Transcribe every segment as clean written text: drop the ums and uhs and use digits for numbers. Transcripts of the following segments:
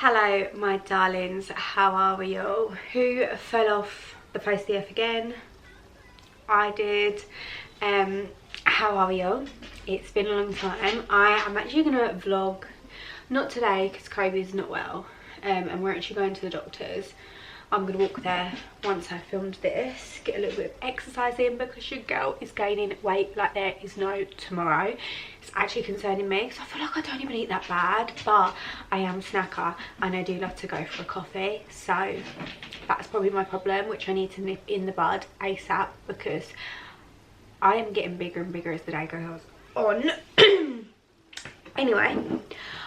Hello my darlings, how are we all? Who fell off the face of the earth again? I did. How are we all? It's been a long time. I am actually going to vlog, not today because Kobe's not well, and we're actually going to the doctor's. I'm going to walk there once I filmed this, get a little bit of exercise in because your girl is gaining weight like there is no tomorrow. It's actually concerning me because I feel like I don't even eat that bad, but I am a snacker and I do love to go for a coffee. So that's probably my problem, which I need to nip in the bud ASAP because I am getting bigger and bigger as the day goes on. Anyway,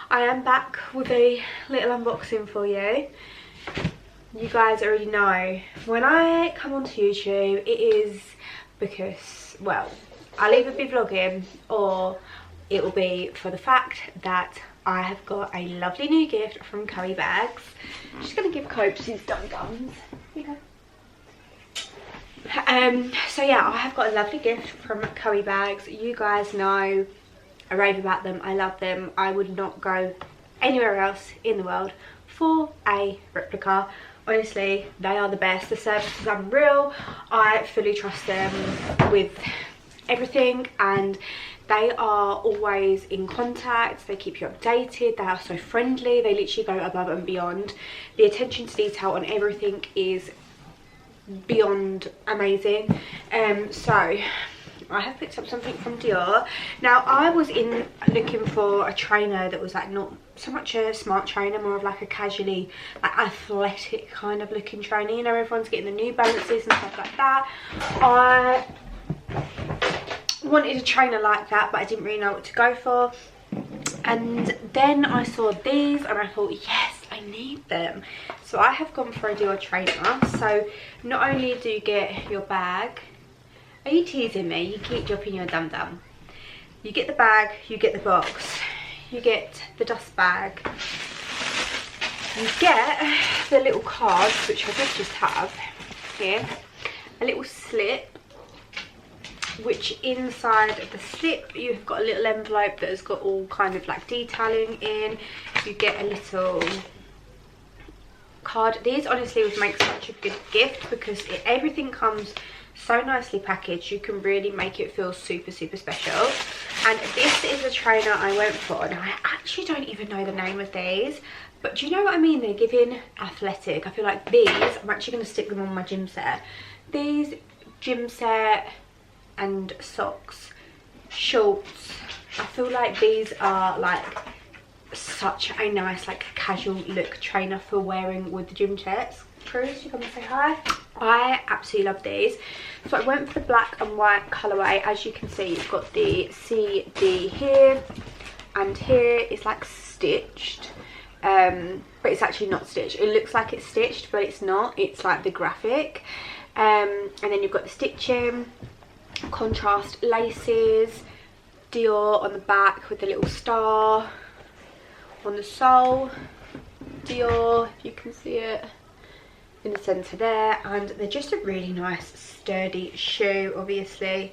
I am back with a little unboxing for you. You guys already know when I come onto YouTube it is because, well, I'll either be vlogging or it will be for the fact that I have got a lovely new gift from Curry Bags. I'm just going to give Cope his dum-dums. So yeah, I have got a lovely gift from Curry Bags. You guys know I rave about them, I love them. I would not go anywhere else in the world for a replica. Honestly, they are the best. The service is unreal. I fully trust them with everything and they are always in contact. They keep you updated. They are so friendly. They literally go above and beyond. The attention to detail on everything is beyond amazing. So I have picked up something from Dior. Now I was looking for a trainer that was like not so much a smart trainer, more of like a casually like athletic kind of looking trainer. You know, everyone's getting the New Balances and stuff like that. I wanted a trainer like that, but I didn't really know what to go for. And then I saw these and I thought, yes, I need them. So I have gone for a Dior trainer. So not only do you get your bag. Are you teasing me? You keep dropping your dum-dum. You get the bag, you get the box, you get the dust bag, you get the little cards, which I did just have here, a little slip, which inside the slip you've got a little envelope that has got all kind of like detailing in. You get a little card. These honestly would make such a good gift because everything comes so nicely packaged. You can really make it feel super special. And this is a trainer I went for, and I actually don't even know the name of these, but do you know what I mean? They're giving athletic. I feel like these, I'm actually going to stick them on my gym set. These gym set and socks, shorts, I feel like these are like such a nice like casual look trainer for wearing with the gym sets. Cruz, you come and say hi. I absolutely love these. So I went for the black and white colourway. As you can see, you've got the CD here, and here is like stitched, but it's actually not stitched. It looks like it's stitched, but it's not. It's like the graphic. And then you've got the stitching, contrast laces, Dior on the back with the little star on the sole, Dior, if you can see it in the centre there. And they're just a really nice sturdy shoe. Obviously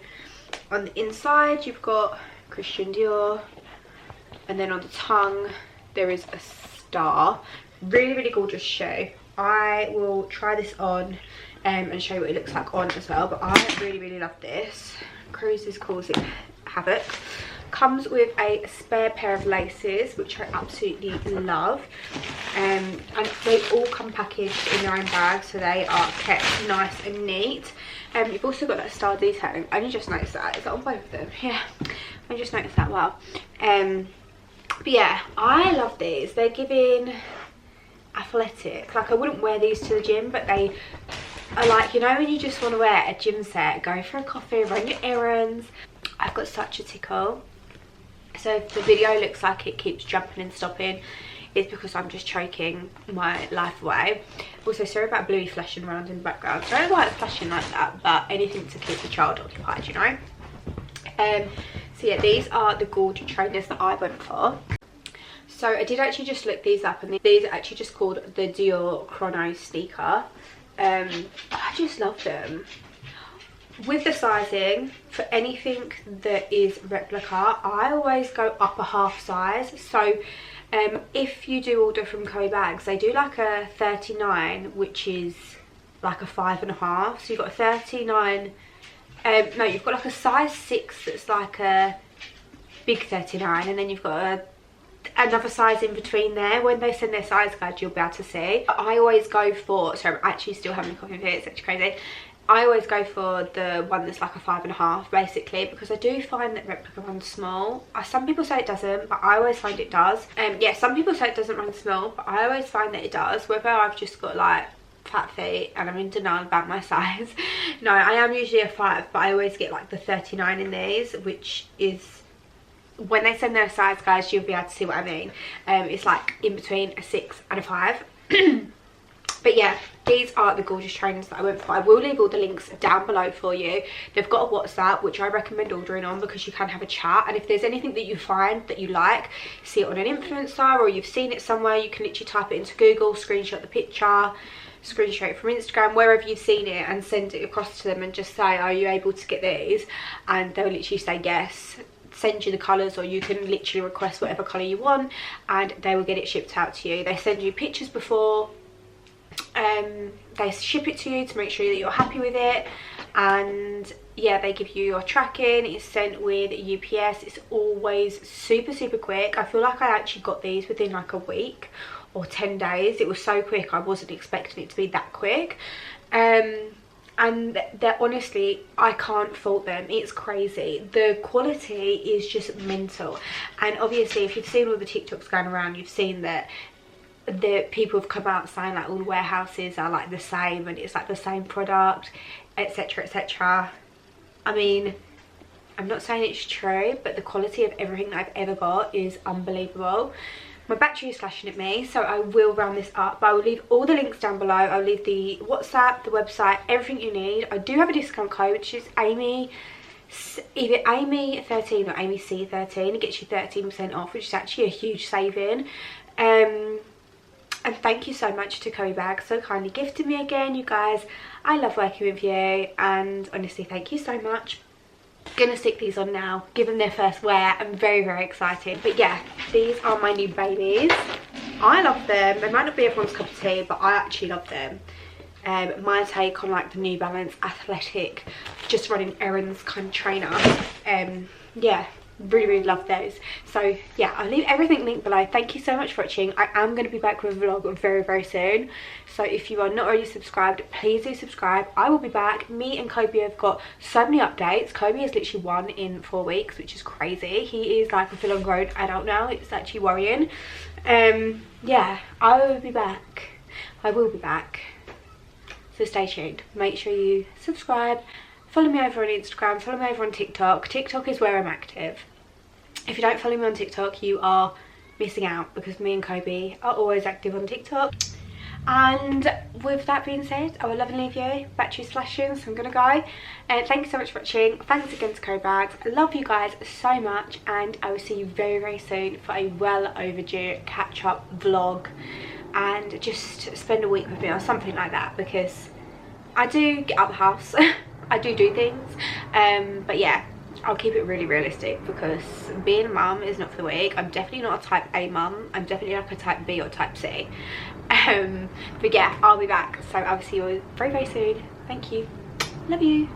on the inside you've got Christian Dior, and then on the tongue there is a star. Really gorgeous shoe. I will try this on and show you what it looks like on as well, but I really love this. Cruz calls it Havoc. Comes with a spare pair of laces, which I absolutely love, and they all come packaged in their own bags, so they are kept nice and neat. You've also got that star detailing. I only just noticed that. Is that on both of them? Yeah, I just noticed that. Wow. But yeah, I love these. They're giving athletic. Like, I wouldn't wear these to the gym, but they are like, you know, when you just want to wear a gym set, go for a coffee, run your errands. I've got such a tickle. So if the video looks like it keeps jumping and stopping, it's because I'm just choking my life away. Also, sorry about Bluey flashing around in the background. I don't know why it's flashing like that, but anything to keep the child occupied, you know. So yeah, these are the gold trainers that I went for. So I did actually just look these up, and these are actually just called the Dior Chrono sneaker. I just love them. With the sizing, for anything that is replica, I always go up a half size. So If you do order from Chloe Bags, they do like a 39, which is like a 5.5. So you've got a 39, no, you've got like a size 6 that's like a big 39, and then you've got another size in between there. When they send their size guide, you'll be able to see. I always go for, sorry, I'm actually still having a coffee here, it's actually crazy. I always go for the one that's like a 5.5 basically, because I do find that replica runs small. Some people say it doesn't, but I always find it does. Yeah, some people say it doesn't run small, but I always find that it does, whether I've just got like fat feet and I'm in denial about my size. No, I am usually a 5, but I always get like the 39 in these, which is, when they send their size guides, you'll be able to see what I mean. It's like in between a 6 and a 5. But yeah, these are the gorgeous trainers that I went for. I will leave all the links down below for you. They've got a WhatsApp, which I recommend ordering on, because you can have a chat. And if there's anything that you find that you like, see it on an influencer or you've seen it somewhere, you can literally type it into Google, screenshot the picture, screenshot it from Instagram, wherever you've seen it, and send it across to them and just say, are you able to get these? And they'll literally say yes, send you the colours, or you can literally request whatever colour you want and they will get it shipped out to you. They send you pictures before, they ship it to you to make sure that you're happy with it, and yeah, they give you your tracking. It's sent with UPS. It's always super quick. I feel like I actually got these within like a week or 10 days. It was so quick, I wasn't expecting it to be that quick. And they're honestly, I can't fault them. It's crazy. The quality is just mental. And obviously, if you've seen all the TikToks going around, you've seen that the people have come out saying like all the warehouses are like the same and it's like the same product, etc, etc. I mean, I'm not saying it's true, but the quality of everything that I've ever got is unbelievable. My battery is flashing at me, so I will round this up, but I will leave all the links down below. I'll leave the WhatsApp, the website, everything you need. I do have a discount code, which is Amy, either Amy13 or AmyC13. It gets you 13% off, which is actually a huge saving. And thank you so much to Chloe Bags, so kindly gifted me again, you guys. I love working with you, and honestly, thank you so much. Gonna stick these on now, give them their first wear. I'm very excited. But yeah, these are my new babies. I love them. They might not be everyone's cup of tea, but I actually love them. My take on like the New Balance athletic, just running errands kind of trainer. Yeah, really love those. So yeah, I'll leave everything linked below. Thank you so much for watching. I am going to be back with a vlog very soon, so if you are not already subscribed, please do subscribe. I will be back. Me and Kobe have got so many updates. Kobe is literally 1 in 4 weeks, which is crazy. He is like a full-on grown adult now. It's actually worrying. Yeah, I will be back. So stay tuned. Make sure you subscribe. Follow me over on Instagram, follow me over on TikTok. TikTok is where I'm active. If you don't follow me on TikTok, you are missing out, because me and Kobe are always active on TikTok. And with that being said, I will love and leave you. Battery's flashing, so I'm gonna go. Thank you so much for watching. Thanks again to Chloe Bags. I love you guys so much, and I will see you very soon for a well overdue catch up vlog, and just spend a week with me or something like that, because I do get out of the house. I do things, but yeah, I'll keep it really realistic, because being a mum is not for the weak. I'm definitely not a type A mum. I'm definitely like a type B or type C. But yeah, I'll be back, so I'll see you all very soon. Thank you. Love you.